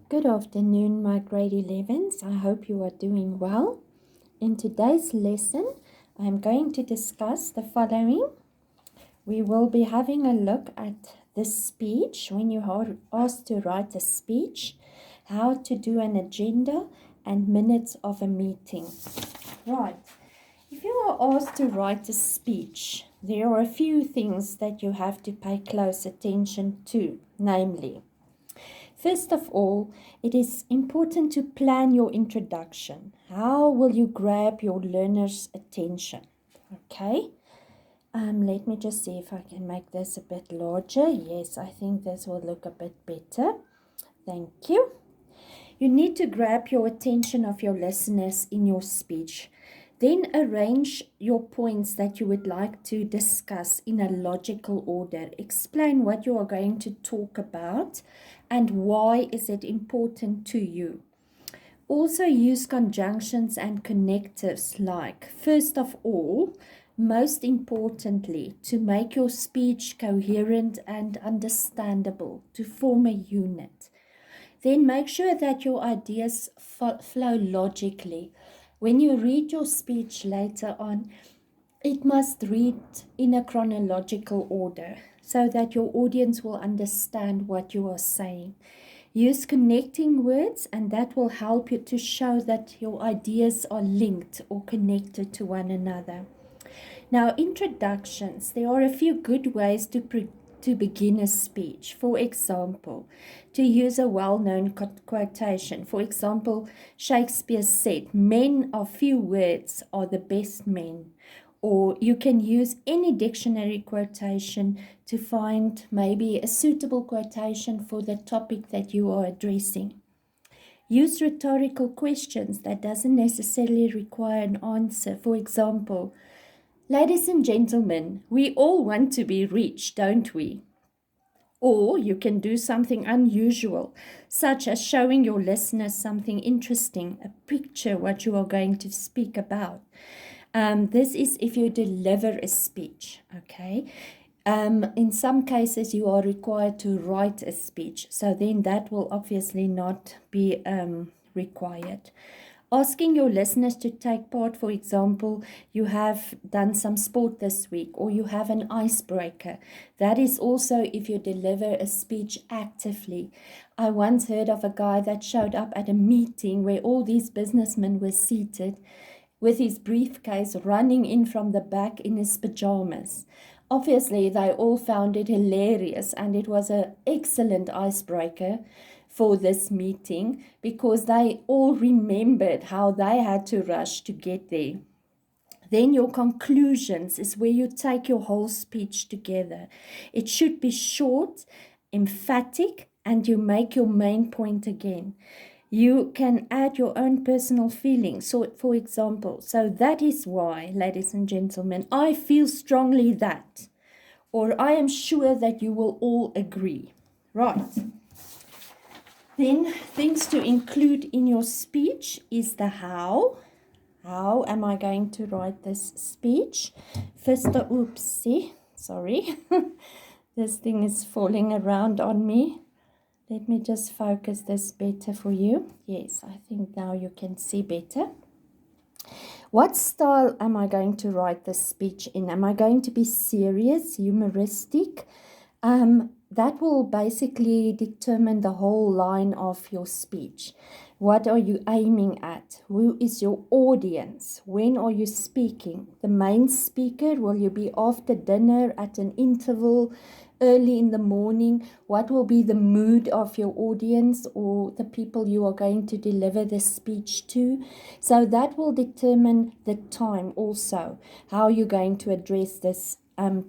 Good afternoon, my grade 11s. I hope you are doing well. In today's lesson, I'm going to discuss the following. We will be having a look at this speech when you are asked to write a speech, how to do an agenda, and minutes of a meeting. Right. If you are asked to write a speech, there are a few things that you have to pay close attention to, namely, first of all, it is important to plan your introduction. How will you grab your learner's attention? Okay. Let me just see if I can make this a bit larger. Yes, I think this will look a bit better. Thank you. You need to grab your attention of your listeners in your speech. Then arrange your points that you would like to discuss in a logical order. Explain what you are going to talk about and why is it important to you. Also use conjunctions and connectives like, first of all, most importantly, to make your speech coherent and understandable, to form a unit. Then make sure that your ideas flow logically. When you read your speech later on, it must read in a chronological order so that your audience will understand what you are saying. Use connecting words, and that will help you to show that your ideas are linked or connected to one another. Now, introductions. There are a few good ways to begin a speech. For example, to use a well-known quotation. For example, Shakespeare said, "Men of few words are the best men." Or you can use any dictionary quotation to find maybe a suitable quotation for the topic that you are addressing. Use rhetorical questions that doesn't necessarily require an answer. For example, ladies and gentlemen, we all want to be rich, don't we? Or you can do something unusual, such as showing your listeners something interesting, a picture, what you are going to speak about. This is if you deliver a speech, okay? In some cases, you are required to write a speech, so then that will obviously not be required. Asking your listeners to take part, for example, you have done some sport this week or you have an icebreaker. That is also if you deliver a speech actively. I once heard of a guy that showed up at a meeting where all these businessmen were seated with his briefcase running in from the back in his pajamas. Obviously, they all found it hilarious and it was an excellent icebreaker for this meeting because they all remembered how they had to rush to get there. Then your conclusions is where you take your whole speech together. It should be short, emphatic, and you make your main point again. You can add your own personal feelings. So, for example, so that is why, ladies and gentlemen, I feel strongly that, or I am sure that you will all agree. Right. Then things to include in your speech is the how. How am I going to write this speech? First, oopsie, sorry. This thing is falling around on me. Let me just focus this better for you. Yes, I think now you can see better. What style am I going to write this speech in? Am I going to be serious, humoristic? That will basically determine the whole line of your speech. What are you aiming at? Who is your audience? When are you speaking? The main speaker? Will you be after dinner, at an interval, early in the morning? What will be the mood of your audience or the people you are going to deliver the speech to? So that will determine the time also, how you're going to address this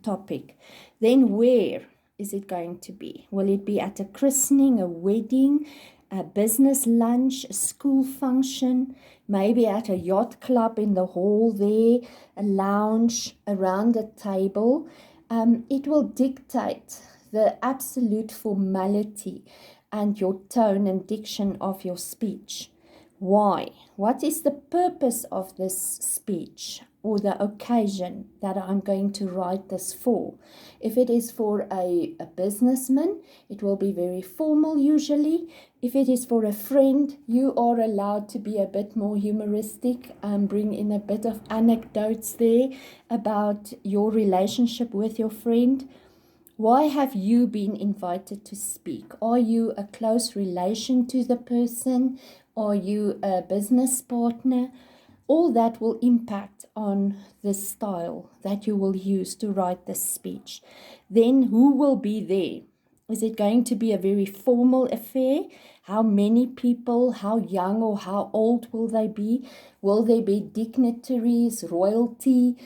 topic. Then where is it going to be? Will it be at a christening, a wedding, a business lunch, a school function, maybe at a yacht club in the hall there, a lounge, around a table? It will dictate the absolute formality and your tone and diction of your speech. Why? What is the purpose of this speech? or the occasion that I'm going to write this for. If it is for a businessman, it will be very formal usually. If it is for a friend, you are allowed to be a bit more humoristic, bring in a bit of anecdotes there about your relationship with your friend. Why have you been invited to speak? Are you a close relation to the person? Are you a business partner? All that will impact on the style that you will use to write this speech. Then who will be there? Is it going to be a very formal affair? How many people, how young or how old will they be? Will there be dignitaries, royalty?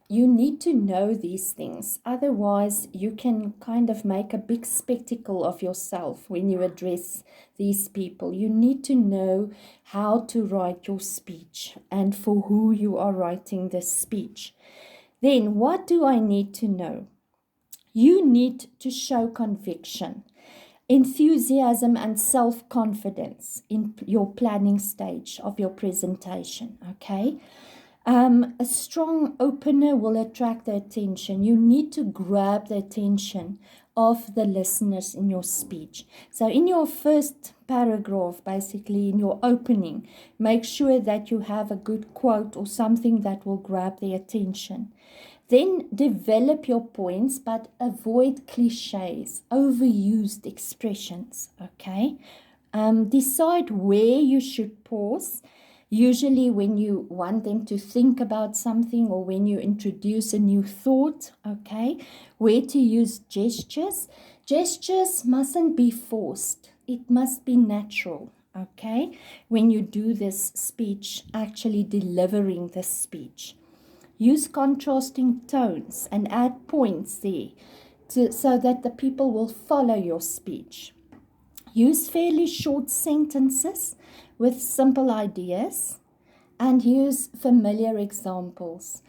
You need to know these things. Otherwise, you can kind of make a big spectacle of yourself when you address these people. You need to know how to write your speech and for who you are writing this speech. Then, what do I need to know? You need to show conviction, enthusiasm, and self-confidence in your planning stage of your presentation, okay? A strong opener will attract the attention. You need to grab the attention of the listeners in your speech. So in your first paragraph, basically in your opening, make sure that you have a good quote or something that will grab the attention. Then develop your points, but avoid cliches, overused expressions, okay? Decide where you should pause. Usually when you want them to think about something or when you introduce a new thought, okay, where to use gestures. Gestures mustn't be forced. It must be natural, okay, when you do this speech, actually delivering this speech. Use contrasting tones and add points there so that the people will follow your speech. Use fairly short sentences with simple ideas and use familiar examples.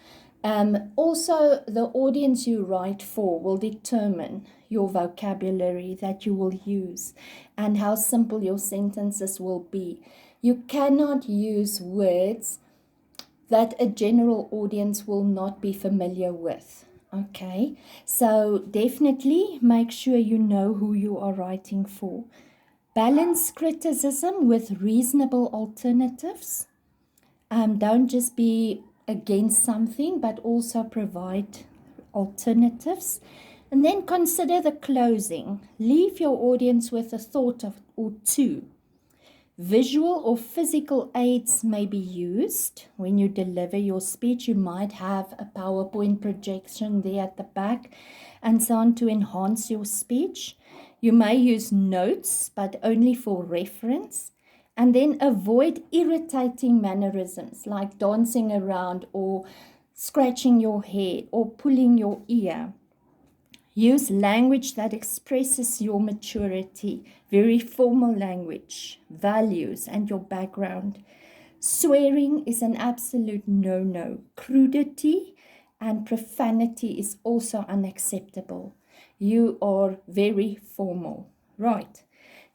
Also, the audience you write for will determine your vocabulary that you will use and how simple your sentences will be. You cannot use words that a general audience will not be familiar with. Okay, so definitely make sure you know who you are writing for. Balance criticism with reasonable alternatives. Don't just be against something, but also provide alternatives. And then consider the closing. Leave your audience with a thought or two. Visual or physical aids may be used when you deliver your speech. You might have a PowerPoint projection there at the back and so on to enhance your speech. You may use notes, but only for reference. And then avoid irritating mannerisms like dancing around or scratching your head or pulling your ear. Use language that expresses your maturity, very formal language, values, and your background. Swearing is an absolute no-no. Crudity and profanity is also unacceptable. You are very formal. Right.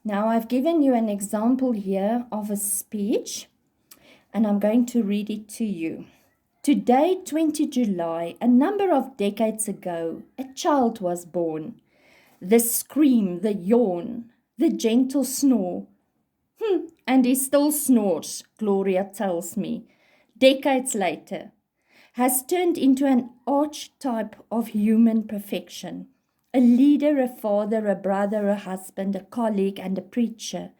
Now I've given you an example here of a speech, and I'm going to read it to you. Today, 20 July, a number of decades ago, a child was born. The scream, the yawn, the gentle snore. And he still snores, Gloria tells me, decades later, has turned into an archetype of human perfection. A leader, a father, a brother, a husband, a colleague, and a preacher.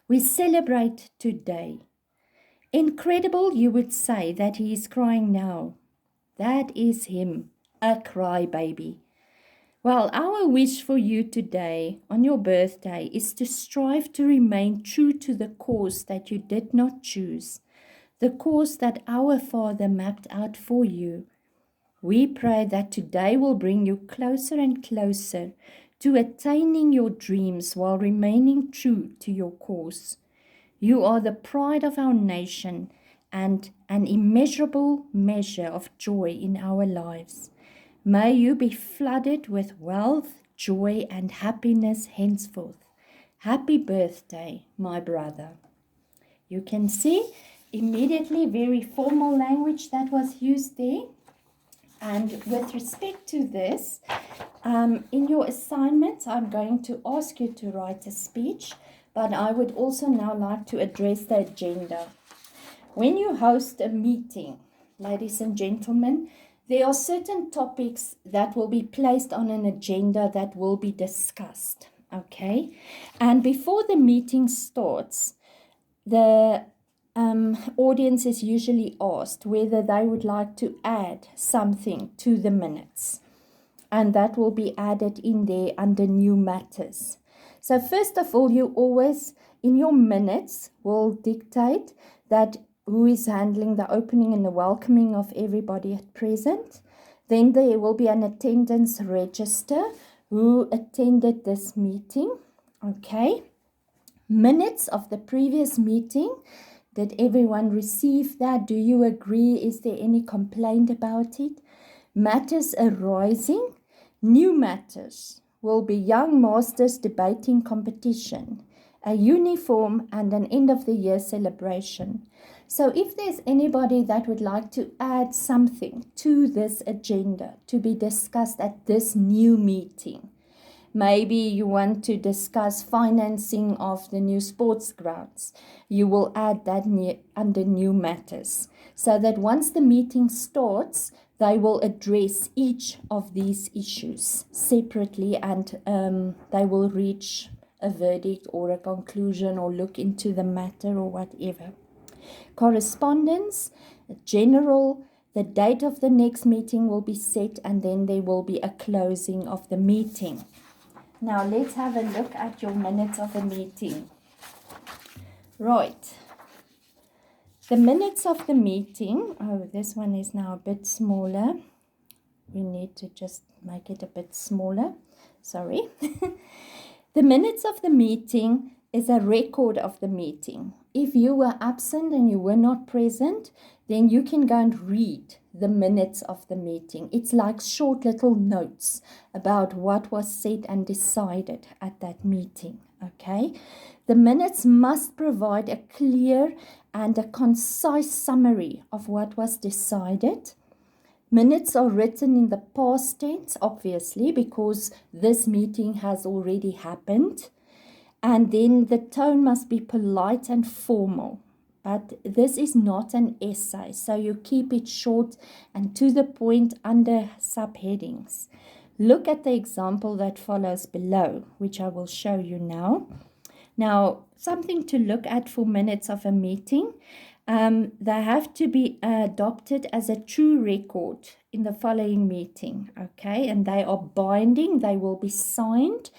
We celebrate today. Incredible, you would say, that he is crying now. That is him, a crybaby. Well, our wish for you today, on your birthday, is to strive to remain true to the course that you did not choose, the course that our Father mapped out for you. We pray that today will bring you closer and closer to attaining your dreams while remaining true to your course. You are the pride of our nation and an immeasurable measure of joy in our lives. May you be flooded with wealth, joy, and happiness henceforth. Happy birthday, my brother. You can see immediately very formal language that was used there. And with respect to this, in your assignment, I'm going to ask you to write a speech, but I would also now like to address the agenda. When you host a meeting, ladies and gentlemen, there are certain topics that will be placed on an agenda that will be discussed, okay? And before the meeting starts, the audience is usually asked whether they would like to add something to the minutes. And that will be added in there under new matters. So first of all, you always, in your minutes, will dictate that who is handling the opening and the welcoming of everybody at present. Then there will be an attendance register who attended this meeting. Okay. Minutes of the previous meeting. Did everyone receive that? Do you agree? Is there any complaint about it? Matters arising. New matters will be young masters debating competition, a uniform and an end of the year celebration. So if there's anybody that would like to add something to this agenda to be discussed at this new meeting, maybe you want to discuss financing of the new sports grounds, you will add that under new matters, so that once the meeting starts, they will address each of these issues separately, and they will reach a verdict or a conclusion or look into the matter or whatever. Correspondence, general, the date of the next meeting will be set, and then there will be a closing of the meeting. Now let's have a look at your minutes of the meeting. Right. The minutes of the meeting, this one is now a bit smaller. We need to just make it a bit smaller. Sorry. The minutes of the meeting is a record of the meeting. If you were absent and you were not present, then you can go and read the minutes of the meeting. It's like short little notes about what was said and decided at that meeting. Okay? The minutes must provide a clear and a concise summary of what was decided. Minutes are written in the past tense, obviously, because this meeting has already happened. And then the tone must be polite and formal. But this is not an essay, so you keep it short and to the point under subheadings. Look at the example that follows below, which I will show you now. Now, something to look at for minutes of a meeting. They have to be adopted as a true record in the following meeting, okay? And they are binding, they will be signed,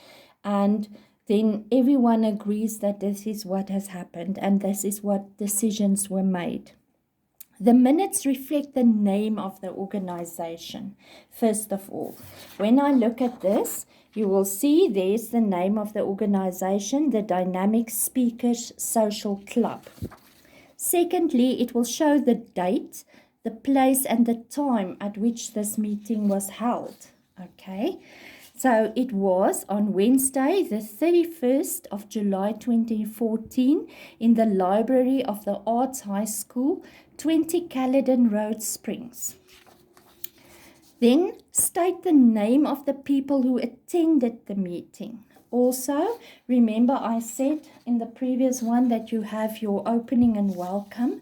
and then everyone agrees that this is what has happened and this is what decisions were made. The minutes reflect the name of the organization. First of all, when I look at this, you will see there's the name of the organization, the Dynamic Speakers Social Club. Secondly, it will show the date, the place, and the time at which this meeting was held. Okay, so it was on Wednesday, the 31st of July 2014, in the library of the Arts High School, 20 Caledon Road, Springs. Then state the name of the people who attended the meeting. Also, remember I said in the previous one that you have your opening and welcome.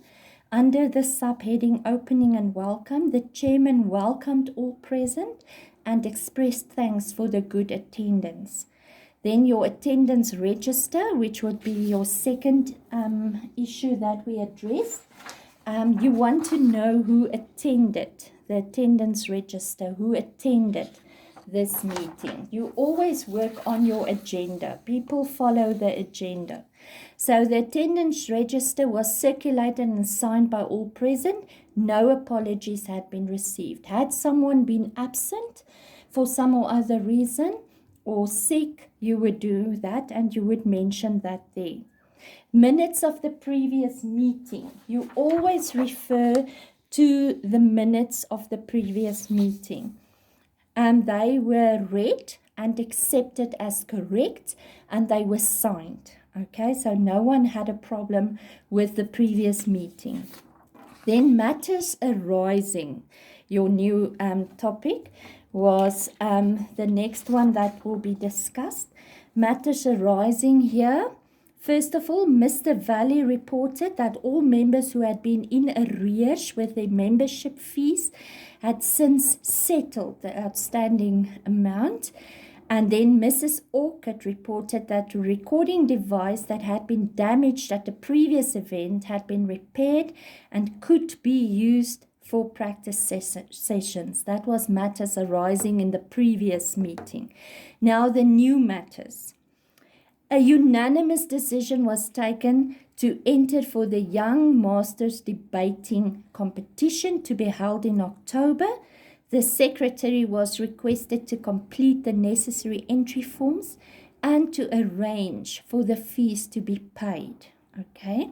Under the subheading opening and welcome, the chairman welcomed all present and expressed thanks for the good attendance. Then your attendance register, which would be your second issue that we addressed. You want to know who attended, the attendance register, who attended this meeting. You always work on your agenda. People follow the agenda. So the attendance register was circulated and signed by all present. No apologies had been received. Had someone been absent for some or other reason or sick, you would do that and you would mention that there. Minutes of the previous meeting. You always refer to the minutes of the previous meeting. And they were read and accepted as correct, and they were signed. Okay, so no one had a problem with the previous meeting. Then matters arising. Your new topic was the next one that will be discussed. Matters arising here. First of all, Mr. Valley reported that all members who had been in arrears with their membership fees had since settled the outstanding amount. And then Mrs. Orchid reported that the recording device that had been damaged at the previous event had been repaired and could be used for practice sessions. That was matters arising in the previous meeting. Now the new matters. A unanimous decision was taken to enter for the Young Masters debating competition to be held in October. The secretary was requested to complete the necessary entry forms and to arrange for the fees to be paid. Okay,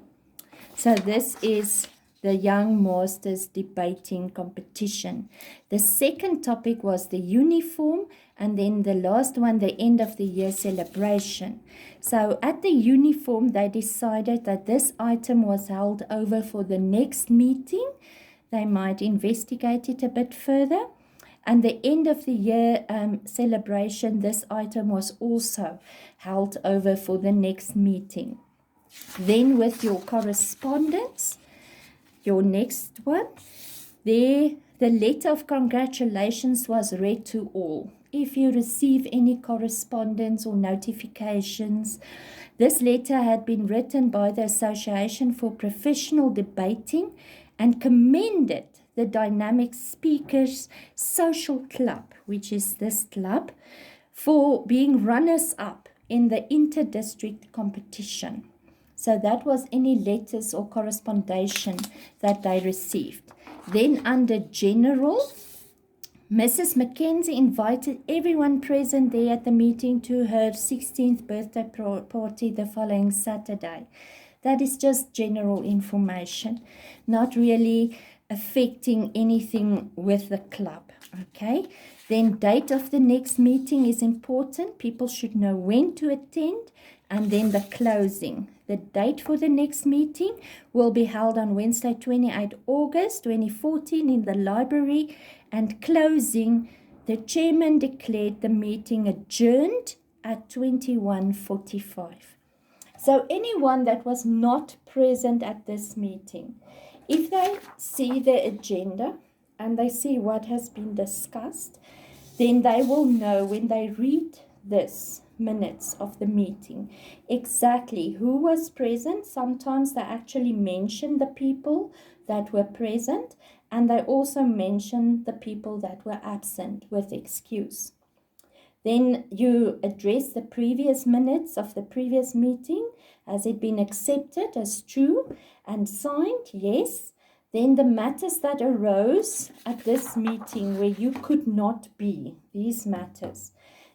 so this is the Young Masters debating competition. The second topic was the uniform, and then the last one, the end of the year celebration. So at the uniform, they decided that this item was held over for the next meeting. They might investigate it a bit further. And the end of the year celebration, this item was also held over for the next meeting. Then with your correspondence, your next one, there the letter of congratulations was read to all. If you receive any correspondence or notifications, this letter had been written by the Association for Professional Debating and commended the Dynamic Speakers Social Club, which is this club, for being runners-up in the inter-district competition. So that was any letters or correspondence that they received. Then under general, Mrs. Mackenzie invited everyone present there at the meeting to her 16th birthday party the following Saturday. That is just general information, not really affecting anything with the club. Okay, then date of the next meeting is important. People should know when to attend, and then the closing. The date for the next meeting will be held on Wednesday, 28 August 2014 in the library, and closing, the chairman declared the meeting adjourned at 21:45. So anyone that was not present at this meeting, if they see the agenda and they see what has been discussed, then they will know when they read this minutes of the meeting exactly who was present. Sometimes they actually mention the people that were present, and they also mention the people that were absent with excuse. Then you address the previous minutes of the previous meeting. Has it been accepted as true and signed? Yes. Then the matters that arose at this meeting where you could not be, these matters.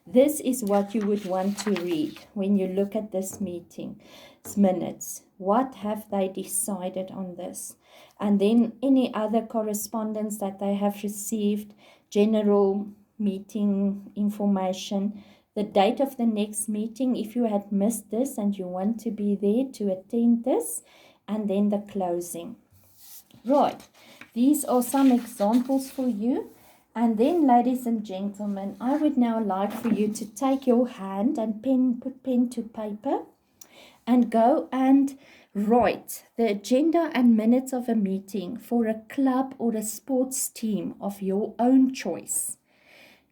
This is what you would want to read when you look at this meeting's minutes. What have they decided on this? And then any other correspondence that they have received, general meeting information, the date of the next meeting, if you had missed this and you want to be there to attend this, and then the closing. Right, these are some examples for you. And then, ladies and gentlemen, I would now like for you to take your hand and put pen to paper and go and write the agenda and minutes of a meeting for a club or a sports team of your own choice.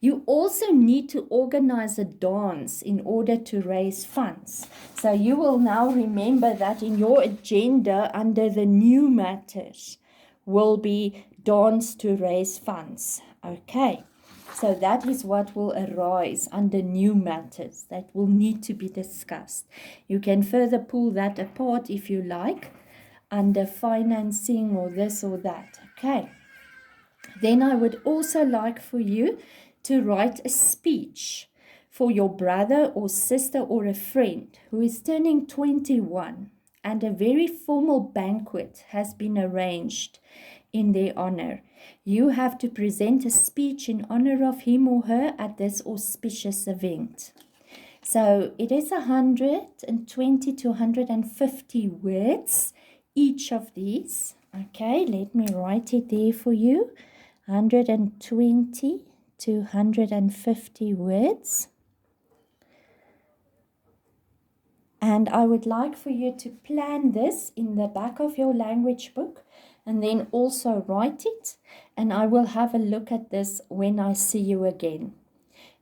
You also need to organize a dance in order to raise funds. So you will now remember that in your agenda under the new matters will be dance to raise funds. Okay, so that is what will arise under new matters that will need to be discussed. You can further pull that apart if you like under financing or this or that. Okay, then I would also like for you to write a speech for your brother or sister or a friend who is turning 21, and a very formal banquet has been arranged in their honor. You have to present a speech in honor of him or her at this auspicious event. So it is 120 to 150 words, each of these. Okay, let me write it there for you. 120 to 150 words. And I would like for you to plan this in the back of your language book and then also write it. And I will have a look at this when I see you again.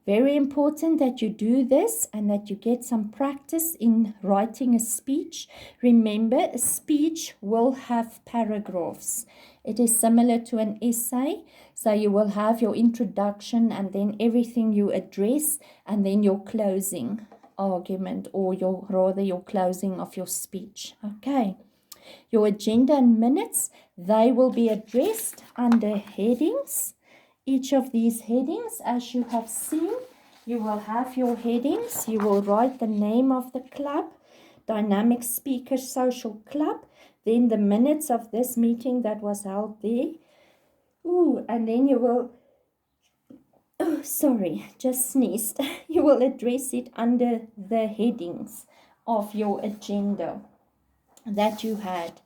Very important that you do this and that you get some practice in writing a speech. Remember, a speech will have paragraphs. It is similar to an essay. So you will have your introduction and then everything you address and then your closing argument, or your closing of your speech. Okay. Your agenda and minutes, they will be addressed under headings. Each of these headings, as you have seen, you will have your headings. You will write the name of the club, Dynamic Speaker Social Club, then the minutes of this meeting that was held there. And then you will, just sneezed. You will address it under the headings of your agenda that you had.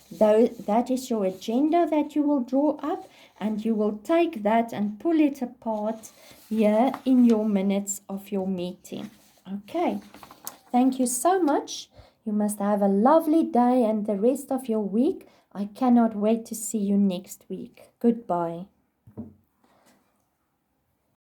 Though that is your agenda that you will draw up, and you will take that and pull it apart here in your minutes of your meeting. Okay, thank you so much. You must have a lovely day and the rest of your week. I cannot wait to see you next week. Goodbye.